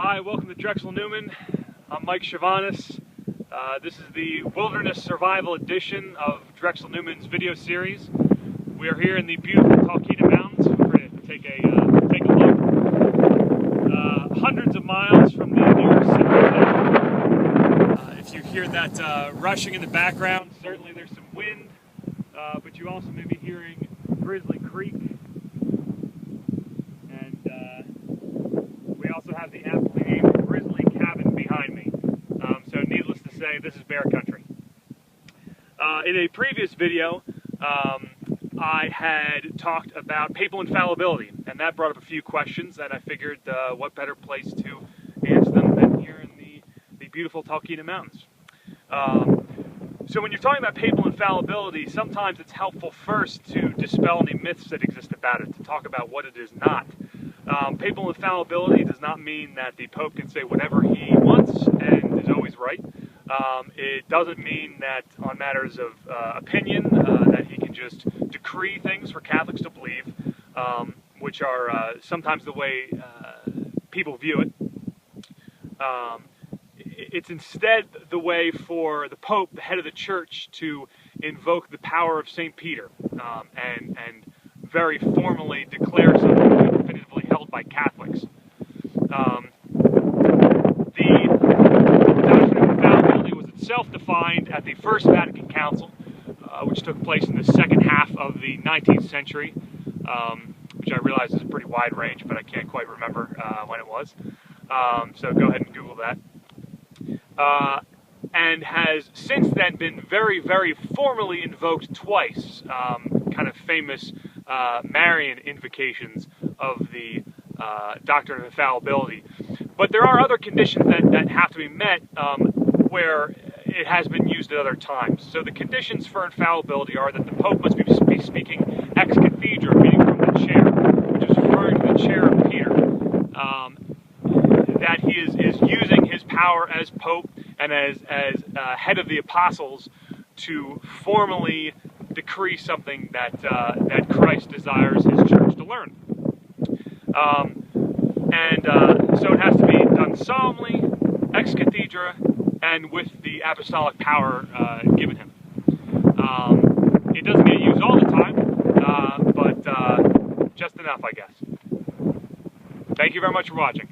Hi, welcome to Drexel Newman. I'm Mike Chavanis. This is the Wilderness Survival edition of Drexel Newman's video series. We are here in the beautiful Talkeetna Mountains. We're going to take a look. Hundreds of miles from the nearest civilization. If you hear that rushing in the background, certainly there's some wind, but you also may be hearing Grizzly Creek. We also have the aptly named Grizzly Cabin behind me. So needless to say, this is bear country. In a previous video, I had talked about papal infallibility, and that brought up a few questions, and I figured what better place to answer them than here in the beautiful Talkeetna Mountains. So when you're talking about papal infallibility, sometimes it's helpful first to dispel any myths that exist about it, to talk about what it is not. Papal infallibility does not mean that the Pope can say whatever he wants and is always right. It doesn't mean that on matters of opinion that he can just decree things for Catholics to believe, which are sometimes the way people view it. It's instead the way for the Pope, the head of the Church, to invoke the power of St. Peter and very formally declare something definitively held by Catholics. The doctrine of infallibility was itself defined at the First Vatican Council, which took place in the second half of the 19th century, which I realize is a pretty wide range, but I can't quite remember when it was. So go ahead and Google that. And has since then been very, very formally invoked twice, kind of famous Marian invocations of the doctrine of infallibility. But there are other conditions that have to be met where it has been used at other times. So the conditions for infallibility are that the Pope must be speaking ex cathedra, meaning from the chair, which is referring to the chair of Peter. That he is using his power as Pope and as head of the apostles to formally decree something that Christ desires his church to learn. So it has to be done solemnly, ex cathedra, and with the apostolic power given him. It doesn't get used all the time, but just enough, I guess. Thank you very much for watching.